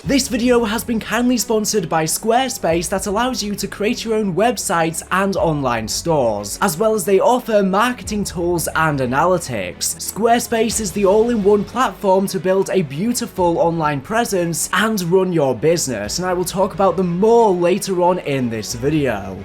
This video has been kindly sponsored by Squarespace that allows you to create your own websites and online stores, as well as they offer marketing tools and analytics. Squarespace is the all-in-one platform to build a beautiful online presence and run your business, and I will talk about them more later on in this video.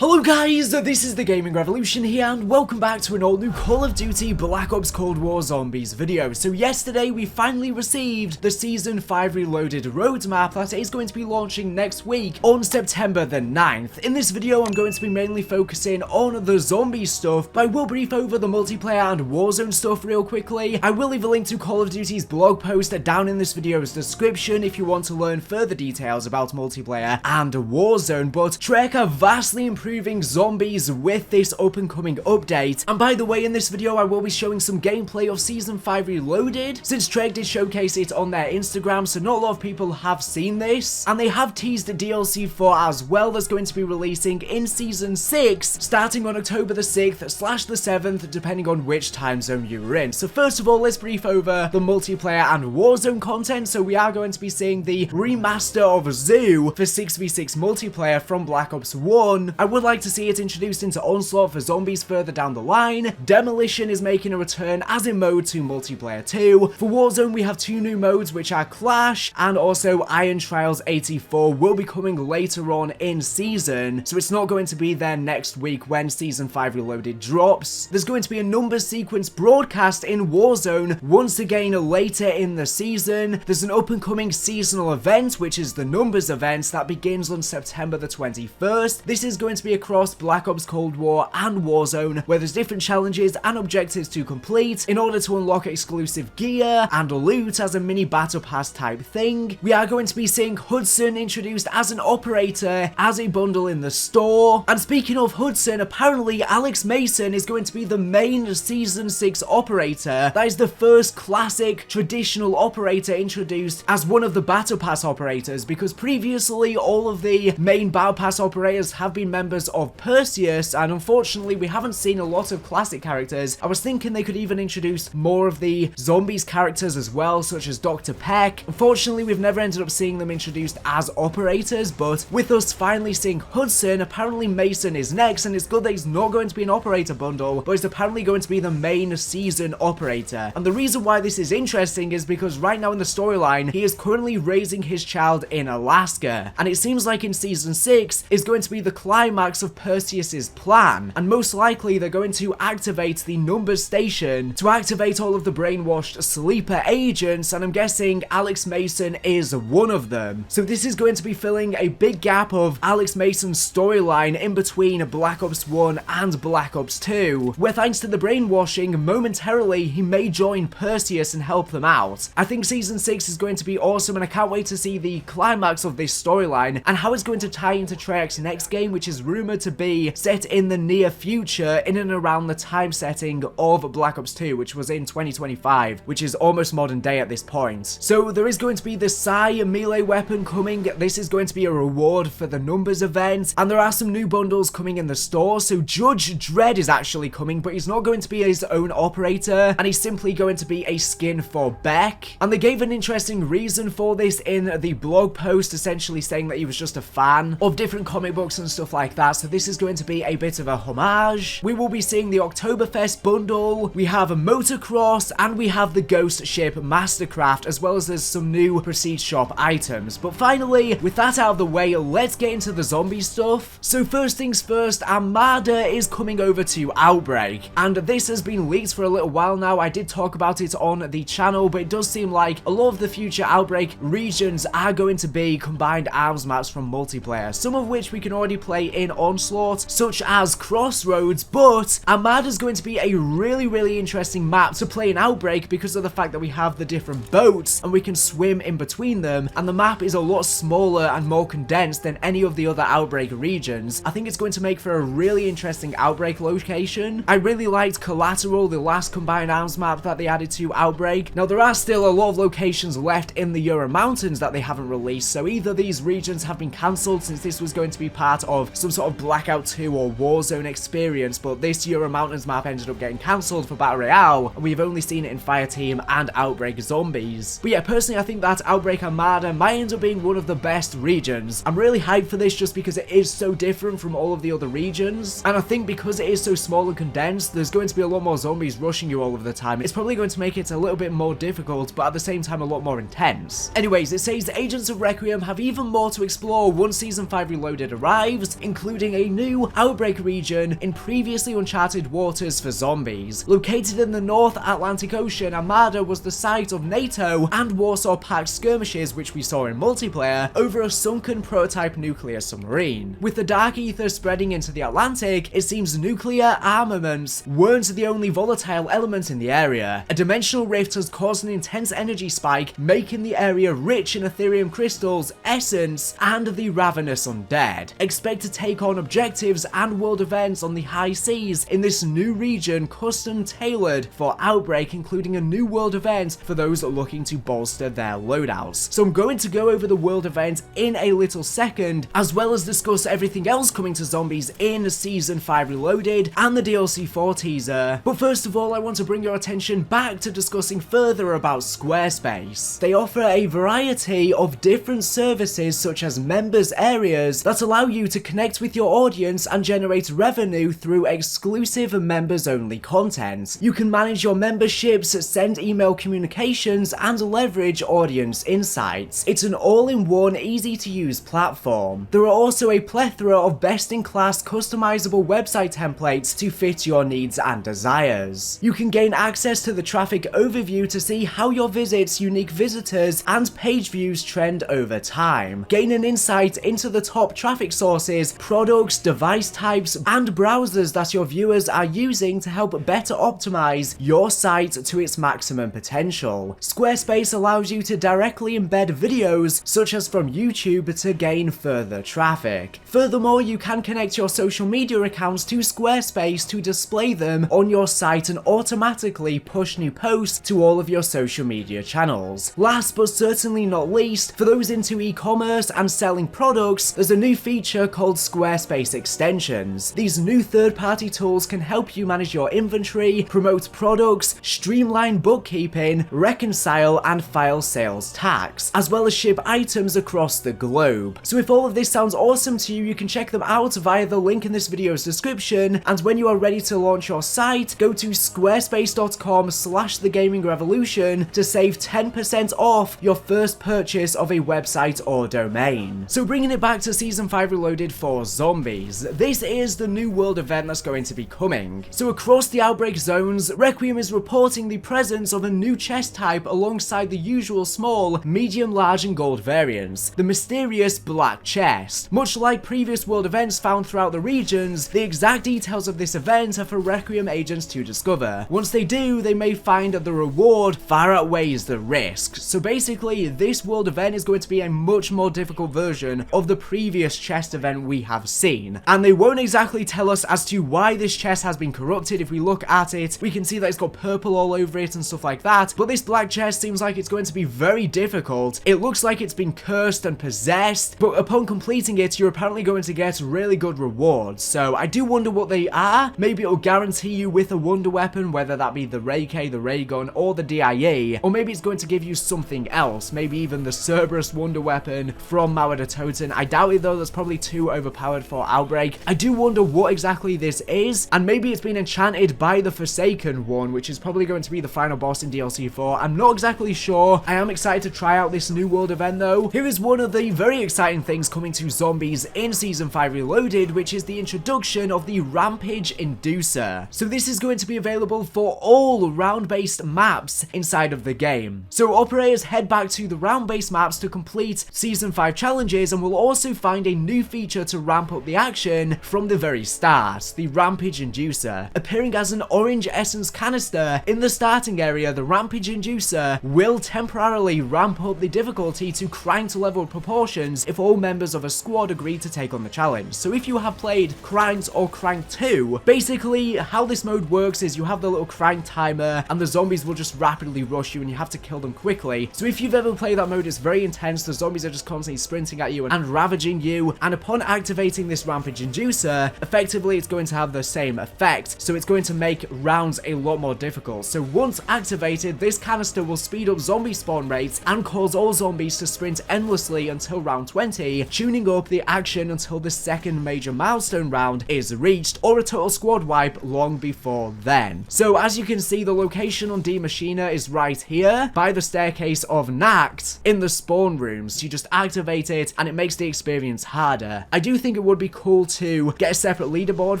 Hello guys, this is the Gaming Revolution here and welcome back to an all new Call of Duty Black Ops Cold War Zombies video. So yesterday we finally received the Season 5 Reloaded roadmap that is going to be launching next week on September the 9th. In this video I'm going to be mainly focusing on the zombie stuff, but I will brief over the multiplayer and Warzone stuff real quickly. I will leave a link to Call of Duty's blog post down in this video's description if you want to learn further details about multiplayer and Warzone, but Treyarch are vastly improving zombies with this up-and-coming update. And by the way, in this video I will be showing some gameplay of Season 5 Reloaded, since Treyarch did showcase it on their Instagram, so not a lot of people have seen this. And they have teased DLC 4 as well that's going to be releasing in Season 6, starting on October the 6th / the 7th, depending on which time zone you're in. So first of all, let's brief over the multiplayer and Warzone content. So we are going to be seeing the remaster of Zoo for 6v6 multiplayer from Black Ops 1. I would like to see it introduced into Onslaught for zombies further down the line. Demolition is making a return as in Mode 2 Multiplayer 2. For Warzone we have two new modes, which are Clash and also Iron Trials 84 will be coming later on in season, so it's not going to be there next week when Season 5 Reloaded drops. There's going to be a numbers sequence broadcast in Warzone once again later in the season. There's an up and coming seasonal event, which is the numbers event that begins on September the 21st. This is going to be across Black Ops Cold War and Warzone, where there's different challenges and objectives to complete in order to unlock exclusive gear and loot as a mini battle pass type thing. We are going to be seeing Hudson introduced as an operator as a bundle in the store. And speaking of Hudson, apparently Alex Mason is going to be the main Season 6 operator. That is the first classic traditional operator introduced as one of the battle pass operators, because previously all of the main battle pass operators have been members of Perseus, and unfortunately we haven't seen a lot of classic characters. I was thinking they could even introduce more of the zombies characters as well, such as Dr. Peck. Unfortunately we've never ended up seeing them introduced as operators, but with us finally seeing Hudson, apparently Mason is next, and it's good that he's not going to be an operator bundle, but he's apparently going to be the main season operator. And the reason why this is interesting is because right now in the storyline he is currently raising his child in Alaska, and it seems like in Season 6 is going to be the climax of Perseus's plan, and most likely they're going to activate the numbers station to activate all of the brainwashed sleeper agents, and I'm guessing Alex Mason is one of them. So this is going to be filling a big gap of Alex Mason's storyline in between Black Ops 1 and Black Ops 2, where thanks to the brainwashing, momentarily he may join Perseus and help them out. I think Season 6 is going to be awesome, and I can't wait to see the climax of this storyline and how it's going to tie into Treyarch's next game, which is rumored to be set in the near future, in and around the time setting of Black Ops 2, which was in 2025, which is almost modern day at this point. So there is going to be the Psy melee weapon coming. This is going to be a reward for the numbers event, and there are some new bundles coming in the store. So Judge Dredd is actually coming, but he's not going to be his own operator, and he's simply going to be a skin for Beck. And they gave an interesting reason for this in the blog post, essentially saying that he was just a fan of different comic books and stuff like that. So this is going to be a bit of a homage. We will be seeing the Oktoberfest bundle, we have a motocross, and we have the Ghost Ship Mastercraft, as well as there's some new Prestige Shop items. But finally, with that out of the way, let's get into the zombie stuff. So first things first, Armada is coming over to Outbreak, and this has been leaked for a little while now. I did talk about it on the channel, but it does seem like a lot of the future Outbreak regions are going to be combined arms maps from multiplayer, some of which we can already play in Onslaught, such as Crossroads, but Armada is going to be a really interesting map to play in Outbreak because of the fact that we have the different boats and we can swim in between them, and the map is a lot smaller and more condensed than any of the other Outbreak regions. I think it's going to make for a really interesting Outbreak location. I really liked Collateral, the last combined arms map that they added to Outbreak. Now there are still a lot of locations left in the Ural Mountains that they haven't released, so either these regions have been cancelled since this was going to be part of some sort of Blackout 2 or Warzone experience, but this Euro Mountains map ended up getting cancelled for Battle Royale, and we've only seen it in Fireteam and Outbreak Zombies. But yeah, personally I think that Outbreak Armada might end up being one of the best regions. I'm really hyped for this just because it is so different from all of the other regions, and I think because it is so small and condensed, there's going to be a lot more zombies rushing you all of the time. It's probably going to make it a little bit more difficult, but at the same time a lot more intense. Anyways, it says Agents of Requiem have even more to explore once Season 5 Reloaded arrives, including a new Outbreak region in previously uncharted waters for zombies. Located in the North Atlantic Ocean, Armada was the site of NATO and Warsaw Pact skirmishes, which we saw in multiplayer, over a sunken prototype nuclear submarine. With the dark ether spreading into the Atlantic, it seems nuclear armaments weren't the only volatile element in the area. A dimensional rift has caused an intense energy spike, making the area rich in Ethereum crystals, essence, and the ravenous undead. Expect to take on objectives and world events on the high seas in this new region, custom tailored for Outbreak, including a new world event for those looking to bolster their loadouts. So I'm going to go over the world event in a little second, as well as discuss everything else coming to zombies in Season 5 Reloaded and the DLC 4 teaser. But first of all, I want to bring your attention back to discussing further about Squarespace. They offer a variety of different services such as members areas that allow you to connect with your audience and generate revenue through exclusive members only content. You can manage your memberships, send email communications, and leverage audience insights. It's an all-in-one, easy to use platform. There are also a plethora of best-in-class customizable website templates to fit your needs and desires. You can gain access to the traffic overview to see how your visits, unique visitors, and page views trend over time. Gain an insight into the top traffic sources, products, device types, and browsers that your viewers are using to help better optimize your site to its maximum potential. Squarespace allows you to directly embed videos, such as from YouTube, to gain further traffic. Furthermore, you can connect your social media accounts to Squarespace to display them on your site and automatically push new posts to all of your social media channels. Last but certainly not least, for those into e-commerce and selling products, there's a new feature called Squarespace Extensions. These new third-party tools can help you manage your inventory, promote products, streamline bookkeeping, reconcile and file sales tax, as well as ship items across the globe. So if all of this sounds awesome to you, you can check them out via the link in this video's description, and when you are ready to launch your site, go to squarespace.com/thegamingrevolution to save 10% off your first purchase of a website or domain. So bringing it back to Season 5 Reloaded for zombies, this is the new world event that's going to be coming. So across the Outbreak zones, Requiem is reporting the presence of a new chest type alongside the usual small, medium, large and gold variants, the mysterious black chest. Much like previous world events found throughout the regions, the exact details of this event are for Requiem agents to discover. Once they do, they may find that the reward far outweighs the risk. So basically, this world event is going to be a much more difficult version of the previous chest event we have seen. And they won't exactly tell us as to why this chest has been corrupted. If we look at it, we can see that it's got purple all over it and stuff like that. But this black chest seems like it's going to be very difficult. It looks like it's been cursed and possessed, but upon completing it, you're apparently going to get really good rewards. So I do wonder what they are. Maybe it'll guarantee you with a wonder weapon, whether that be the Ray K, the Ray Gun, or the DIE, or maybe it's going to give you something else, maybe even the Cerberus wonder weapon from Mauer Toten. I doubt it though, that's probably too overpowered for Outbreak. I do wonder what exactly this is, and maybe it's been enchanted by the Forsaken one, which is probably going to be the final boss in DLC 4. I'm not exactly sure. I am excited to try out this new world event though. Here is one of the very exciting things coming to zombies in Season 5 Reloaded, which is the introduction of the Rampage Inducer. So this is going to be available for all round-based maps inside of the game. So operators head back to the round-based maps to complete Season 5 challenges, and will also find a new feature to ramp up the action from the very start, the Rampage Inducer. Appearing as an orange essence canister in the starting area, the Rampage Inducer will temporarily ramp up the difficulty to cranked level proportions if all members of a squad agree to take on the challenge. So if you have played Cranked or Cranked 2, basically how this mode works is you have the little crank timer and the zombies will just rapidly rush you and you have to kill them quickly. So if you've ever played that mode, it's very intense. The zombies are just constantly sprinting at you and ravaging you, and upon activating activating this rampage inducer, effectively it's going to have the same effect, so it's going to make rounds a lot more difficult. So once activated, this canister will speed up zombie spawn rates and cause all zombies to sprint endlessly until round 20, tuning up the action until the second major milestone round is reached, or a total squad wipe long before then. So as you can see, the location on D Machina is right here by the staircase of Nacht in the spawn rooms. You just activate it and it makes the experience harder. I do think it would be cool to get a separate leaderboard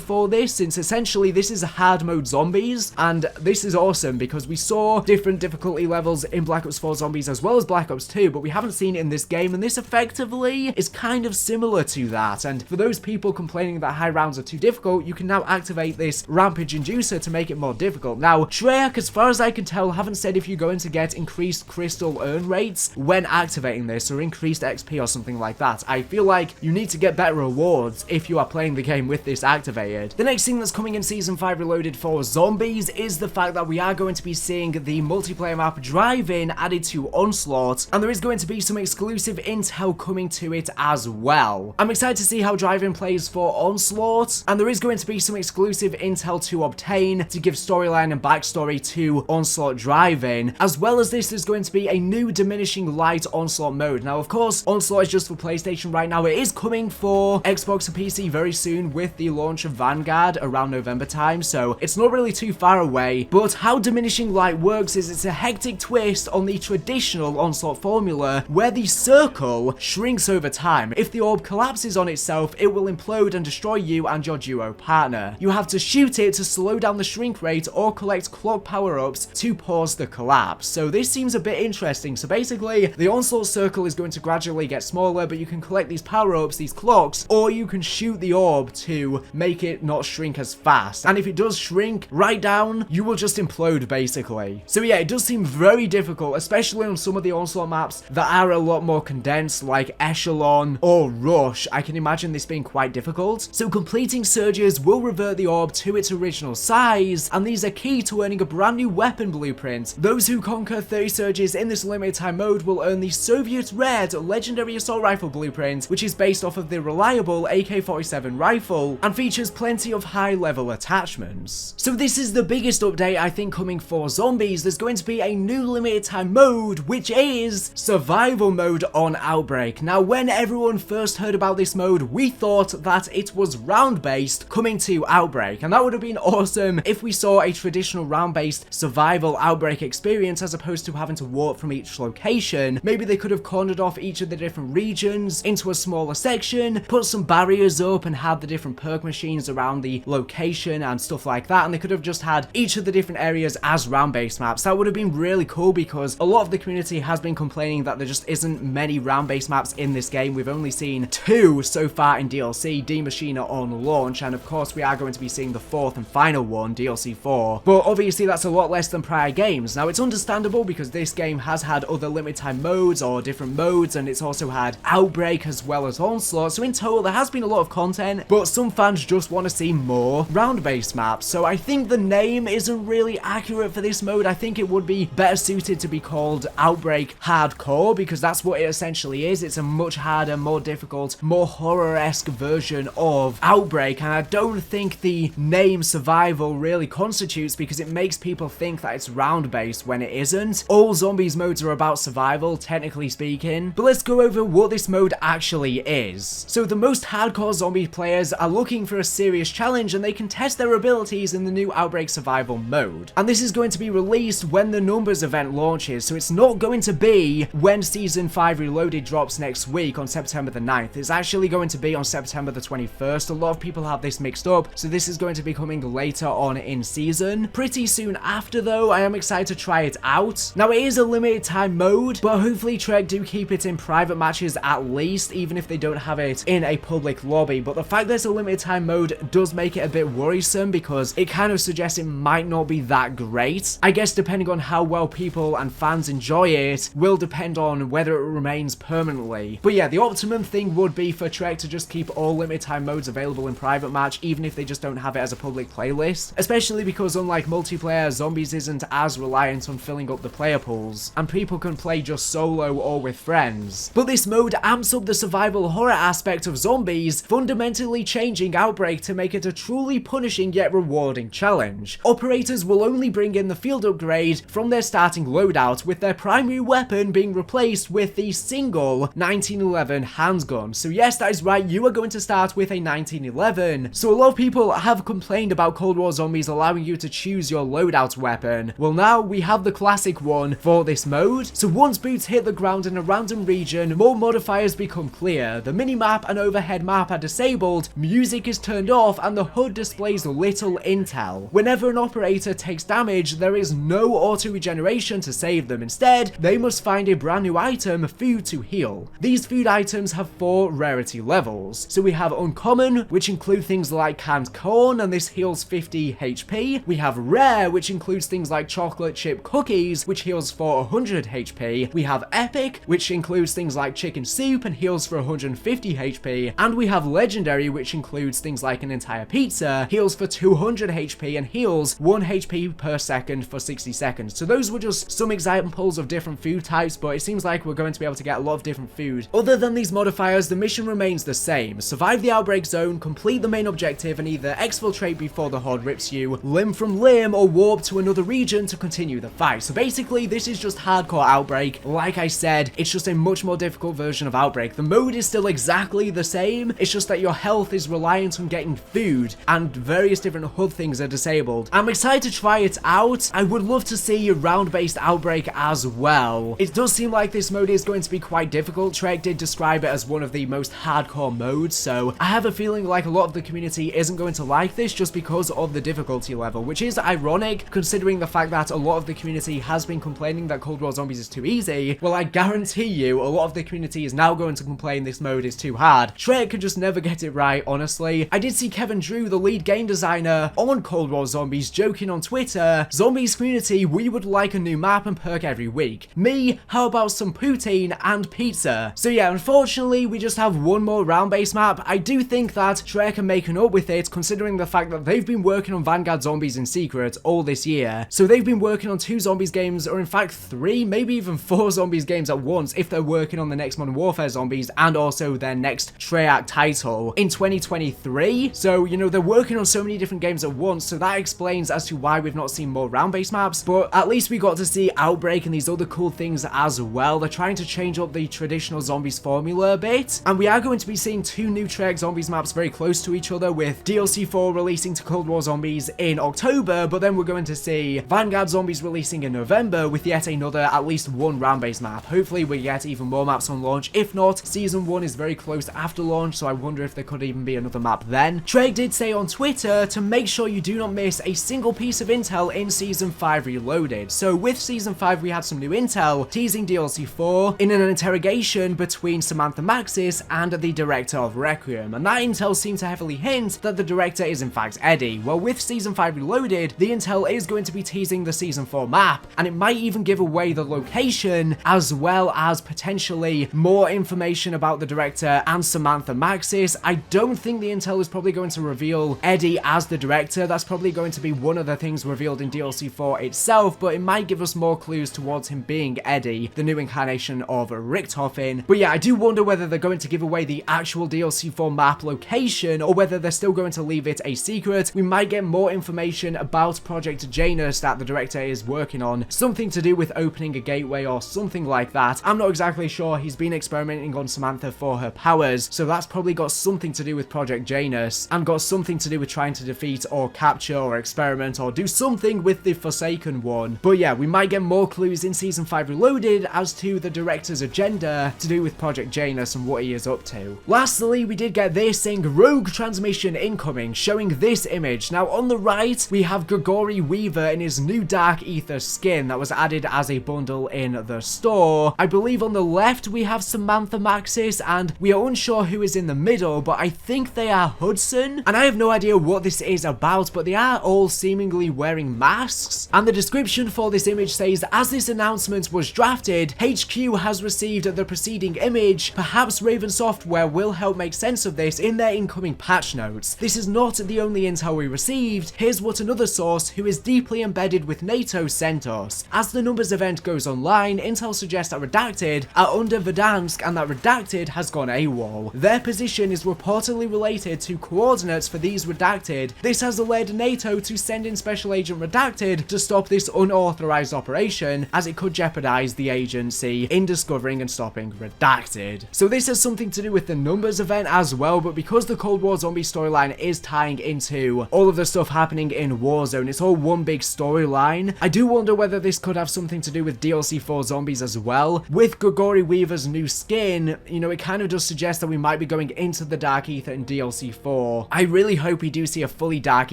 for this, since essentially this is a hard mode zombies, and this is awesome because we saw different difficulty levels in Black Ops 4 Zombies as well as Black Ops 2, but we haven't seen it in this game, and this effectively is kind of similar to that. And for those people complaining that high rounds are too difficult, you can now activate this rampage inducer to make it more difficult. Now, Treyarch, as far as I can tell, haven't said if you're going to get increased crystal earn rates when activating this, or increased XP or something like that. I feel like you need to get better rewards if you are playing the game with this activated. The next thing that's coming in Season 5 Reloaded for Zombies is the fact that we are going to be seeing the multiplayer map Drive-In added to Onslaught, and there is going to be some exclusive intel coming to it as well. I'm excited to see how Drive-In plays for Onslaught, and there is going to be some exclusive intel to obtain to give storyline and backstory to Onslaught Drive-In. As well as this, there's going to be a new diminishing light Onslaught mode. Now, of course, Onslaught is just for PlayStation right now. It is coming for Xbox and PC very soon with the launch of Vanguard around November time, so it's not really too far away. But how diminishing light works is it's a hectic twist on the traditional Onslaught formula where the circle shrinks over time. If the orb collapses on itself, it will implode and destroy you and your duo partner. You have to shoot it to slow down the shrink rate or collect clock power-ups to pause the collapse. So this seems a bit interesting. So basically, the Onslaught circle is going to gradually get smaller, but you can collect these power-ups, these clocks, or you can shoot the orb to make it not shrink as fast. And if it does shrink right down, you will just implode basically. So yeah, it does seem very difficult, especially on some of the Onslaught maps that are a lot more condensed, like Echelon or Rush. I can imagine this being quite difficult. So completing surges will revert the orb to its original size, and these are key to earning a brand new weapon blueprint. Those who conquer 30 surges in this limited time mode will earn the Soviet Red Legendary Assault Rifle blueprint, which is based off of the reliable AK-47 rifle and features plenty of high level attachments. So this is the biggest update I think coming for Zombies. There's going to be a new limited time mode, which is survival mode on Outbreak. Now, when everyone first heard about this mode, we thought that it was round based coming to Outbreak, and that would have been awesome if we saw a traditional round based survival Outbreak experience as opposed to having to walk from each location. Maybe they could have cornered off each of the different regions into a smaller section, put some barriers up and had the different perk machines around the location and stuff like that, and they could have just had each of the different areas as round based maps. That would have been really cool because a lot of the community has been complaining that there just isn't many round based maps in this game. We've only seen 2 so far in DLC, D Machina on launch, and of course we are going to be seeing the 4th and final one, DLC 4, but obviously that's a lot less than prior games. Now, it's understandable because this game has had other limited time modes or different modes, and it's also had Outbreak as well as Onslaught, so in total there has been a lot of content, but some fans just want to see more round based maps. So I think the name isn't really accurate for this mode. I think it would be better suited to be called Outbreak Hardcore, because that's what it essentially is. It's a much harder, more difficult, more horror-esque version of Outbreak, and I don't think the name Survival really constitutes, because it makes people think that it's round based when it isn't. All Zombies modes are about survival, technically speaking, but let's go over what this mode actually is. So the most hardcore zombie players are looking for a serious challenge, and they can test their abilities in the new Outbreak Survival mode, and this is going to be released when the Numbers event launches, so it's not going to be when Season 5 Reloaded drops next week on September the 9th. It's actually going to be on September the 21st. A lot of people have this mixed up, so this is going to be coming later on in season. Pretty soon after though, I am excited to try it out. Now, it is a limited time mode, but hopefully Treyarch do keep it in private matches at least, even if they don't have it in a public lobby. But the fact that it's a limited time mode does make it a bit worrisome, because it kind of suggests it might not be that great. I guess depending on how well people and fans enjoy it will depend on whether it remains permanently. But yeah, the optimum thing would be for Treyarch to just keep all limited time modes available in private match, even if they just don't have it as a public playlist, especially because unlike multiplayer, Zombies isn't as reliant on filling up the player pools, and people can play just solo or with friends. But this mode amps up the survival horror aspect of Zombies Zombies, fundamentally changing Outbreak to make it a truly punishing yet rewarding challenge. Operators will only bring in the field upgrade from their starting loadout, with their primary weapon being replaced with the single 1911 handgun. So yes, that is right, you are going to start with a 1911. So a lot of people have complained about Cold War Zombies allowing you to choose your loadout weapon. Well, now we have the classic one for this mode. So once boots hit the ground in a random region, more modifiers become clear. The minimap and overhead map are disabled, music is turned off, and the HUD displays little intel. Whenever an operator takes damage, there is no auto regeneration to save them. Instead, they must find a brand new item, food, to heal. These food items have 4 rarity levels. So we have uncommon, which include things like canned corn, and this heals 50 HP. We have rare, which includes things like chocolate chip cookies, which heals for 100 HP. We have epic, which includes things like chicken soup and heals for 150 HP. And we have legendary, which includes things like an entire pizza, heals for 200 HP and heals 1 HP per second for 60 seconds. So those were just some examples of different food types, but it seems like we're going to be able to get a lot of different food. Other than these modifiers, the mission remains the same. Survive the outbreak zone, complete the main objective, and either exfiltrate before the HUD rips you limb from limb, or warp to another region to continue the fight. So basically, this is just hardcore Outbreak. Like I said, it's just a much more difficult version of Outbreak. The mode is still exactly the same, it's just that your health is reliant on getting food, and various different HUD things are disabled. I'm excited to try it out. I would love to see a round-based Outbreak as well. It does seem like this mode is going to be quite difficult. Treyarch did describe it as one of the most hardcore modes, so I have a feeling like a lot of the community isn't going to like this just because of the difficulty level, which is ironic considering the fact that a lot of the community has been complaining that Cold War Zombies is too easy. Well, I guarantee you a lot of the community is now going to complain this mode is too hard. Treyarch can just never get it right, honestly. I did see Kevin Drew, the lead game designer on Cold War Zombies, joking on Twitter, "Zombies community, we would like a new map and perk every week. Me, how about some poutine and pizza?" So yeah, unfortunately, we just have one more round-based map. I do think that Treyarch are making up with it, considering the fact that they've been working on Vanguard Zombies in secret all this year. So they've been working on 2 Zombies games, or in fact 3, maybe even 4 Zombies games at once if they're working on the next Modern Warfare Zombies and also their next Treyarch title in 2023. So, you know, they're working on so many different games at once, so that explains as to why we've not seen more round-based maps, but at least we got to see Outbreak and these other cool things as well. They're trying to change up the traditional Zombies formula a bit, and we are going to be seeing 2 new Treyarch Zombies maps very close to each other, with DLC 4 releasing to Cold War Zombies in October, but then we're going to see Vanguard Zombies releasing in November with yet another at least 1 round-based map. Hopefully we get even more maps on launch. If not, Season 1 is very close after launch, so I wonder if there could even be another map then. Treyarch did say on Twitter to make sure you do not miss a single piece of intel in Season 5 Reloaded. So with Season 5 we had some new intel teasing DLC 4 in an interrogation between Samantha Maxis and the director of Requiem, and that intel seemed to heavily hint that the director is in fact Eddie. Well, with Season 5 Reloaded, the intel is going to be teasing the Season 4 map, and it might even give away the location, as well as potentially more information about the director and Samantha Maxis. I don't think the intel is probably going to reveal Eddie as the director. That's probably going to be one of the things revealed in DLC 4 itself, but it might give us more clues towards him being Eddie, the new incarnation of Richtofen. But yeah, I do wonder whether they're going to give away the actual DLC 4 map location, or whether they're still going to leave it a secret. We might get more information about Project Janus that the director is working on, something to do with opening a gateway or something like that. I'm not exactly sure. He's been experimenting on Samantha for her powers, so that's probably got something to do with Project Janus, and got something to do with trying to defeat or capture or experiment or do something with the Forsaken One. But yeah, we might get more clues in Season 5 Reloaded as to the director's agenda to do with Project Janus and what he is up to. Lastly, we did get this saying Rogue transmission incoming, showing this image. Now on the right, we have Gregory Weaver in his new Dark Ether skin that was added as a bundle in the store. I believe on the left we have Samantha Maxis, and we are unsure who is in the middle, but I think they are Hudson, and I have no idea what this is about, but they are all seemingly wearing masks. And the description for this image says, as this announcement was drafted, HQ has received the preceding image. Perhaps Raven Software will help make sense of this in their incoming patch notes. This is not the only intel we received. Here's what another source who is deeply embedded with NATO sent us. As the numbers event goes online, intel suggests that Redacted are under Verdansk and that Redacted has gone AWOL. Their position is reportedly related to coordinates for these redacted. This has led NATO to send in Special Agent Redacted to stop this unauthorized operation, as it could jeopardize the agency in discovering and stopping redacted. So this has something to do with the numbers event as well, but because the Cold War zombie storyline is tying into all of the stuff happening in Warzone, it's all one big storyline. I do wonder whether this could have something to do with DLC 4 zombies as well. With Gregory Weaver's new skin, you know, it kind of does suggest that we might be going into the Dark Ether in DLC 4. I really hope we do see a fully Dark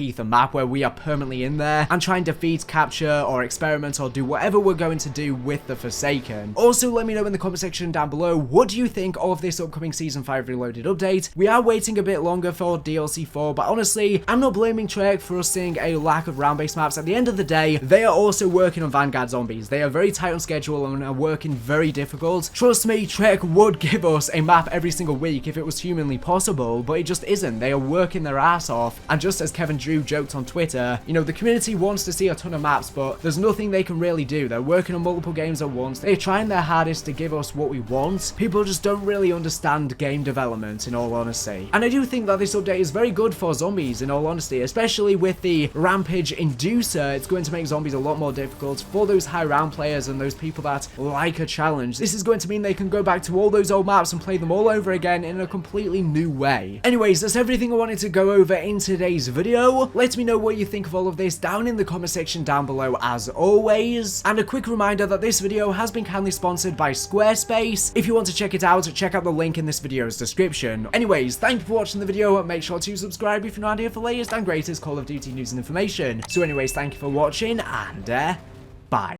Ether map where we are permanently in there and try and defeat, capture, or experiment, or do whatever we're going to do with the Forsaken. Also, let me know in the comment section down below, what do you think of this upcoming Season 5 Reloaded update? We are waiting a bit longer for DLC 4, but honestly, I'm not blaming Treyarch for us seeing a lack of round-based maps. At the end of the day, they are also working on Vanguard zombies. They are very tight on schedule and are working very difficult. Trust me, Treyarch would give us a map every single week if it was humanly possible, but it just isn't. They are working their ass off, and just as Kevin Drew joked on Twitter, you know, the community wants to see a ton of maps, but there's nothing they can really do. They're working on multiple games at once. They're trying their hardest to give us what we want. People just don't really understand game development, in all honesty. And I do think that this update is very good for zombies, in all honesty, especially with the Rampage Inducer. It's going to make zombies a lot more difficult for those high round players and those people that like a challenge. This is going to mean they can go back to all those old maps and play them all over again in a completely new way. Anyways, that's everything I wanted to go over in today's video. Let me know what you think of all of this down in the comment section down below as always. And a quick reminder that this video has been kindly sponsored by Squarespace. If you want to check it out, check out the link in this video's description. Anyways, thank you for watching the video. Make sure to subscribe if you're not here for the latest and greatest Call of Duty news and information. So anyways, thank you for watching, and bye.